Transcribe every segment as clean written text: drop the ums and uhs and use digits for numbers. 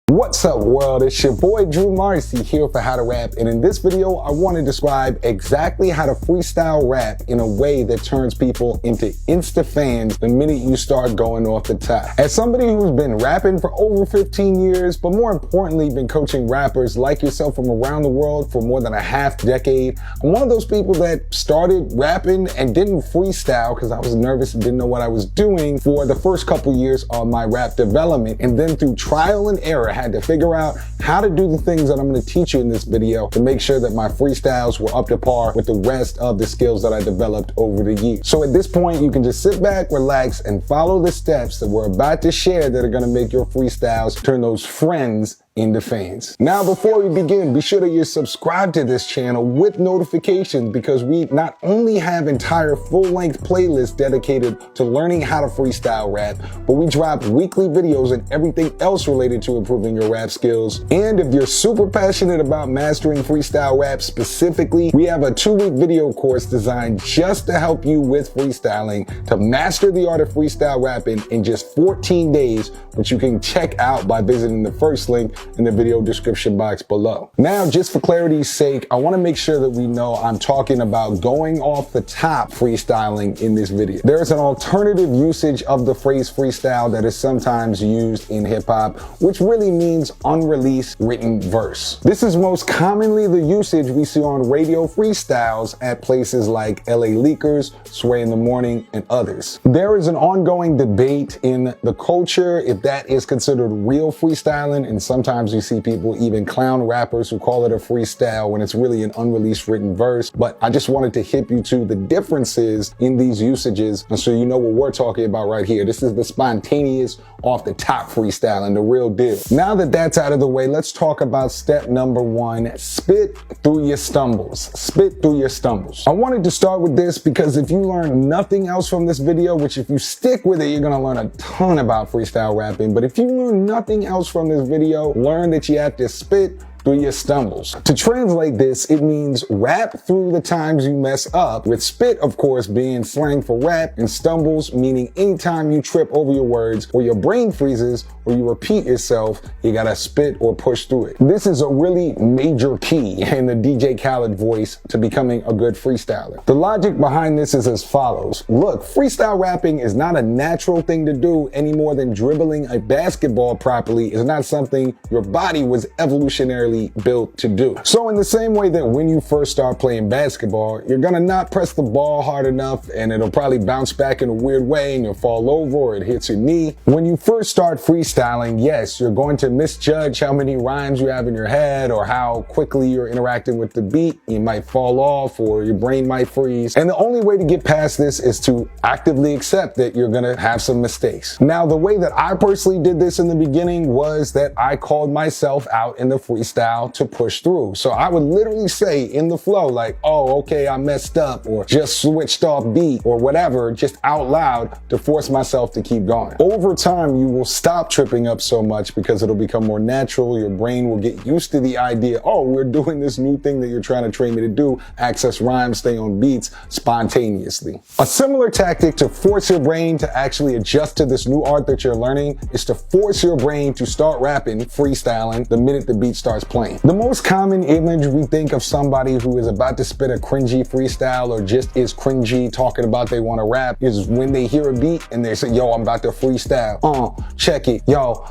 What's up, world? It's your boy Drew Marcy here for How to Rap, and in this video I want to describe exactly how to freestyle rap in a way that turns people into insta fans the minute you start going off the top. As somebody who's been rapping for over 15 years, but more importantly been coaching rappers like yourself from around the world for more than a half decade, I'm one of those people that started rapping and didn't freestyle because I was nervous and didn't know what I was doing for the first couple years of my rap development, and then through trial and error had to figure out how to do the things that I'm going to teach you in this video to make sure that my freestyles were up to par with the rest of the skills that I developed over the years. So at this point, you can just sit back, relax, and follow the steps that we're about to share that are going to make your freestyles turn those friends into fans. Now, before we begin, be sure that you're subscribed to this channel with notifications, because we not only have entire full-length playlists dedicated to learning how to freestyle rap, but we drop weekly videos and everything else related to improving your rap skills. And if you're super passionate about mastering freestyle rap specifically, we have a 2-week video course designed just to help you with freestyling to master the art of freestyle rapping in just 14 days, which you can check out by visiting the first link in the video description box below. Now, just for clarity's sake, I want to make sure that we know I'm talking about going off the top freestyling in this video. There is an alternative usage of the phrase freestyle that is sometimes used in hip hop, which really means unreleased written verse. This is most commonly the usage we see on radio freestyles at places like LA Leakers, Sway in the Morning, and others. There is an ongoing debate in the culture if that is considered real freestyling, and sometimes you see people even clown rappers who call it a freestyle when it's really an unreleased written verse. But I just wanted to hip you to the differences in these usages, and so you know what we're talking about right here. This is the spontaneous, off the top freestyling, the real deal. Now that that's out of the way, let's talk about step number 1, spit through your stumbles. Spit through your stumbles. I wanted to start with this because if you learn nothing else from this video, which if you stick with it, you're gonna learn a ton about freestyle rapping, but if you learn nothing else from this video, learn that you have to spit through your stumbles. To translate this, it means rap through the times you mess up, with spit, of course, being slang for rap, and stumbles meaning anytime you trip over your words or your brain freezes or you repeat yourself, you gotta spit or push through it. This is a really major key in the DJ Khaled voice to becoming a good freestyler. The logic behind this is as follows. Look, freestyle rapping is not a natural thing to do any more than dribbling a basketball properly is not something your body was evolutionarily built to do. So in the same way that when you first start playing basketball, you're gonna not press the ball hard enough and it'll probably bounce back in a weird way and you'll fall over or it hits your knee. When you first start freestyling, yes, you're going to misjudge how many rhymes you have in your head or how quickly you're interacting with the beat. You might fall off or your brain might freeze. And the only way to get past this is to actively accept that you're gonna have some mistakes. Now, the way that I personally did this in the beginning was that I called myself out in the freestyle to push through. So I would literally say in the flow, like, oh, okay, I messed up, or just switched off beat, or whatever, just out loud to force myself to keep going. Over time, you will stop tripping up so much because it'll become more natural. Your brain will get used to the idea, oh, we're doing this new thing that you're trying to train me to do, access rhymes, stay on beats spontaneously. A similar tactic to force your brain to actually adjust to this new art that you're learning is to force your brain to start rapping, freestyling, the minute the beat starts playing. The most common image we think of somebody who is about to spit a cringy freestyle or just is cringy talking about they want to rap is when they hear a beat and they say, yo, I'm about to freestyle. Check it. Yo,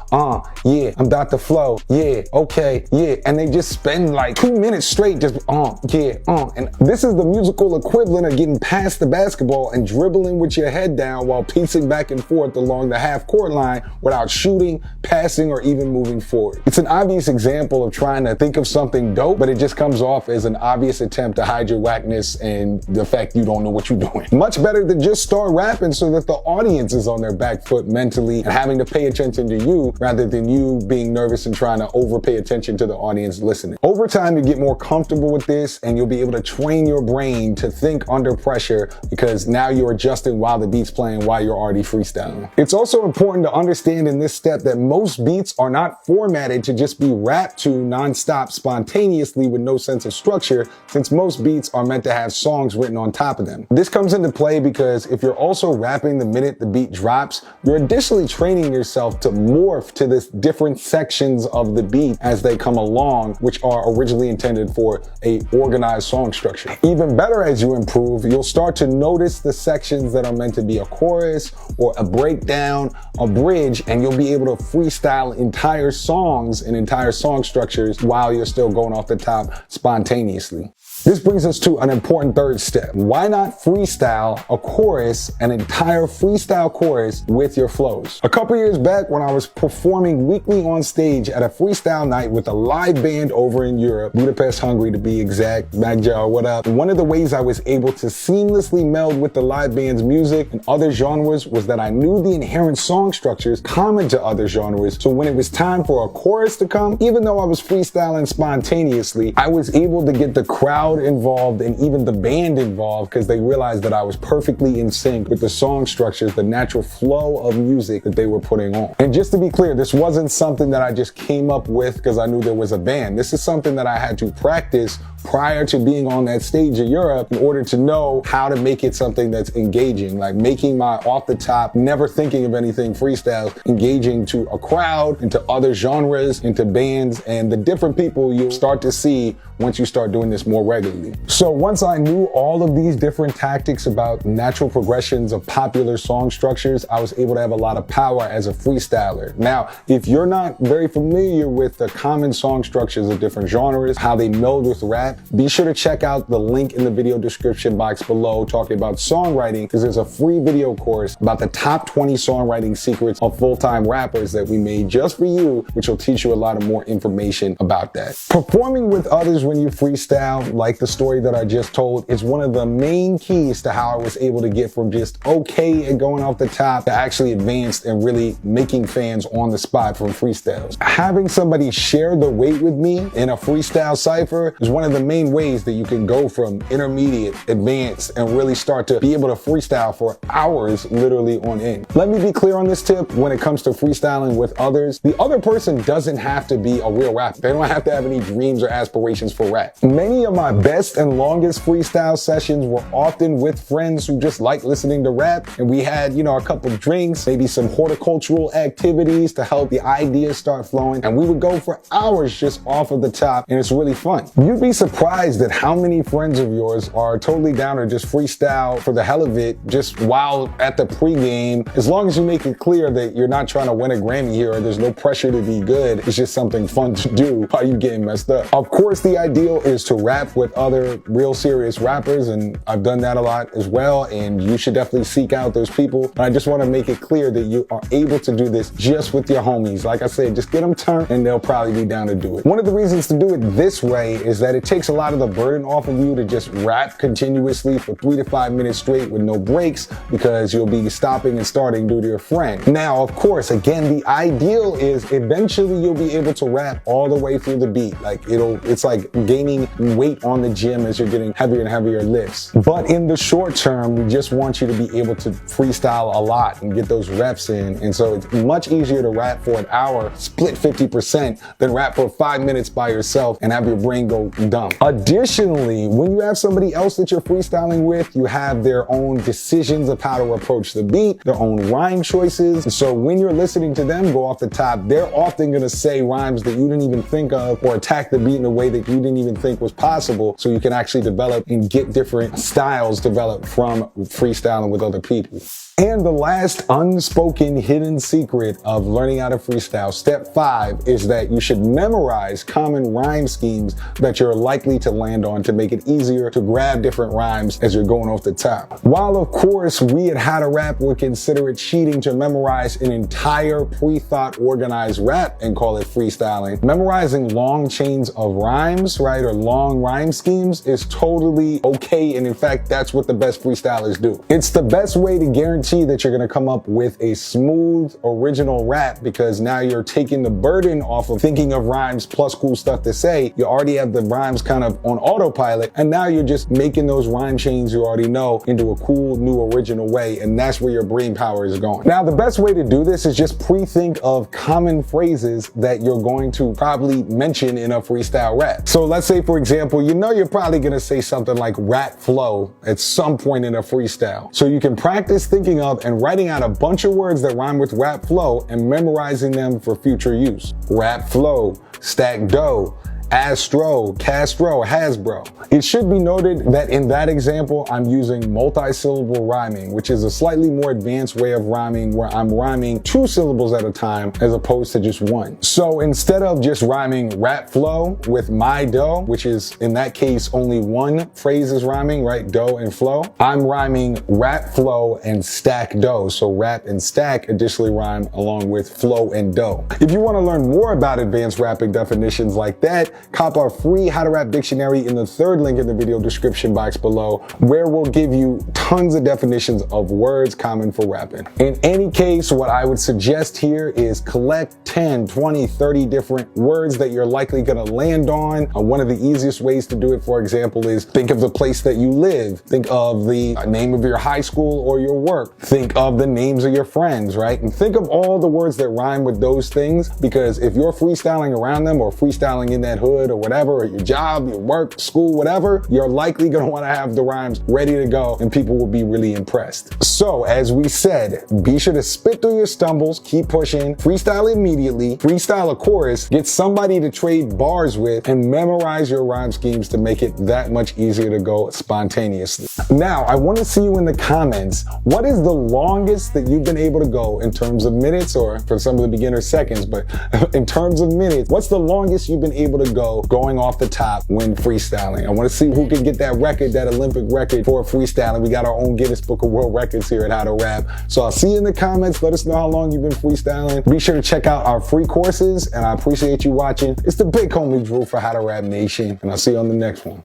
yeah, I'm about to flow. Yeah, okay, yeah. And they just spend like 2 minutes straight just, yeah. And this is the musical equivalent of getting past the basketball and dribbling with your head down while pacing back and forth along the half court line without shooting, passing, or even moving forward. It's an obvious example of trying to think of something dope, but it just comes off as an obvious attempt to hide your whackness and the fact you don't know what you're doing. Much better to just start rapping so that the audience is on their back foot mentally and having to pay attention to you rather than you being nervous and trying to pay attention to the audience listening. Over time, you get more comfortable with this and you'll be able to train your brain to think under pressure because now you're adjusting while the beat's playing while you're already freestyling. It's also important to understand in this step that most beats are not formatted to just be rapped to non-stop spontaneously with no sense of structure, since most beats are meant to have songs written on top of them. This comes into play because if you're also rapping the minute the beat drops, you're additionally training yourself to morph to this different sections of the beat as they come along, which are originally intended for a organized song structure. Even better, as you improve, you'll start to notice the sections that are meant to be a chorus or a breakdown, a bridge, and you'll be able to freestyle entire songs and entire song structures while you're still going off the top spontaneously. This brings us to an important third step. Why not freestyle a chorus, an entire freestyle chorus with your flows? A couple years back when I was performing weekly on stage at a freestyle night with a live band over in Europe, Budapest, Hungary to be exact, Magjar, what up? One of the ways I was able to seamlessly meld with the live band's music and other genres was that I knew the inherent song structures common to other genres, so when it was time for a chorus to come, even though I was freestyling spontaneously, I was able to get the crowd involved and even the band involved because they realized that I was perfectly in sync with the song structures, the natural flow of music that they were putting on. And just to be clear, this wasn't something that I just came up with because I knew there was a band. This is something that I had to practice prior to being on that stage in Europe in order to know how to make it something that's engaging, like making my off the top, never thinking of anything freestyle, engaging to a crowd, into other genres, into bands, and the different people you'll start to see once you start doing this more regularly. So once I knew all of these different tactics about natural progressions of popular song structures, I was able to have a lot of power as a freestyler. Now, if you're not very familiar with the common song structures of different genres, how they meld with rap, be sure to check out the link in the video description box below talking about songwriting, because there's a free video course about the top 20 songwriting secrets of full-time rappers that we made just for you, which will teach you a lot of more information about that. Performing with others when you freestyle, like the story that I just told, is one of the main keys to how I was able to get from just okay at going off the top to actually advanced and really making fans on the spot from freestyles. Having somebody share the weight with me in a freestyle cypher is one of the main ways that you can go from intermediate, advanced, and really start to be able to freestyle for hours literally on end. Let me be clear on this tip. When it comes to freestyling with others, the other person doesn't have to be a real rapper. They don't have to have any dreams or aspirations for rap. Many of my best and longest freestyle sessions were often with friends who just like listening to rap, and we had, a couple of drinks, maybe some horticultural activities to help the ideas start flowing, and we would go for hours just off of the top, and it's really fun. You'd be surprised at how many friends of yours are totally down to just freestyle for the hell of it, just while at the pregame, as long as you make it clear that you're not trying to win a Grammy here or there's no pressure to be good, it's just something fun to do while you're getting messed up. Of course, the ideal is to rap with other real serious rappers, and I've done that a lot as well, and you should definitely seek out those people. But I just want to make it clear that you are able to do this just with your homies. Like I said, just get them turned and they'll probably be down to do it. One of the reasons to do it this way is that it takes a lot of the burden off of you to just rap continuously for 3 to 5 minutes straight with no breaks, because you'll be stopping and starting due to your friend. Now, of course, again, the ideal is eventually you'll be able to rap all the way through the beat. Like it's like gaining weight on the gym as you're getting heavier and heavier lifts. But in the short term, we just want you to be able to freestyle a lot and get those reps in. And so it's much easier to rap for an hour, split 50%, than rap for 5 minutes by yourself and have your brain go dumb. Additionally, when you have somebody else that you're freestyling with, you have their own decisions of how to approach the beat, their own rhyme choices. And so when you're listening to them go off the top, they're often going to say rhymes that you didn't even think of, or attack the beat in a way that you didn't even think was possible, so you can actually develop and get different styles developed from freestyling with other people. And the last unspoken hidden secret of learning how to freestyle, step 5, is that you should memorize common rhyme schemes that you're likely to land on to make it easier to grab different rhymes as you're going off the top. While of course we at How to Rap would consider it cheating to memorize an entire pre-thought organized rap and call it freestyling, memorizing long chains of rhymes, right, or long rhyme schemes is totally okay, and in fact that's what the best freestylers do. It's the best way to guarantee guarantee that you're gonna come up with a smooth, original rap, because now you're taking the burden off of thinking of rhymes plus cool stuff to say. You already have the rhymes kind of on autopilot, and now you're just making those rhyme chains you already know into a cool, new, original way, and that's where your brain power is going. Now, the best way to do this is just pre-think of common phrases that you're going to probably mention in a freestyle rap. So let's say, for example, you know you're probably gonna say something like rap flow at some point in a freestyle. So you can practice thinking of and writing out a bunch of words that rhyme with rap flow and memorizing them for future use. Rap flow, stack dough, Astro, Castro, Hasbro. It should be noted that in that example, I'm using multi-syllable rhyming, which is a slightly more advanced way of rhyming where I'm rhyming 2 syllables at a time as opposed to just 1. So instead of just rhyming rap flow with my dough, which is in that case only 1 phrase is rhyming, right? Dough and flow. I'm rhyming rap flow and stack dough. So rap and stack additionally rhyme along with flow and dough. If you want to learn more about advanced rapping definitions like that, cop our free How to Rap dictionary in the 3rd link in the video description box below, where we'll give you tons of definitions of words common for rapping. In any case, what I would suggest here is collect 10, 20, 30 different words that you're likely gonna land on. One of the easiest ways to do it, for example, is think of the place that you live. Think of the name of your high school or your work. Think of the names of your friends, right? And think of all the words that rhyme with those things, because if you're freestyling around them or freestyling in that hood or whatever, or your job, your work, school, whatever, you're likely gonna wanna have the rhymes ready to go and people will be really impressed. So as we said, be sure to spit through your stumbles, keep pushing, freestyle immediately, freestyle a chorus, get somebody to trade bars with, and memorize your rhyme schemes to make it that much easier to go spontaneously. Now, I wanna see you in the comments. What is the longest that you've been able to go in terms of minutes, or for some of the beginners, seconds, but in terms of minutes, what's the longest you've been able to go going off the top when freestyling? I want to see who can get that record, that Olympic record for freestyling. We got our own Guinness Book of World Records here at How to Rap. So I'll see you in the comments. Let us know how long you've been freestyling. Be sure to check out our free courses, and I appreciate you watching. It's the big homie Drew for How to Rap Nation, and I'll see you on the next one.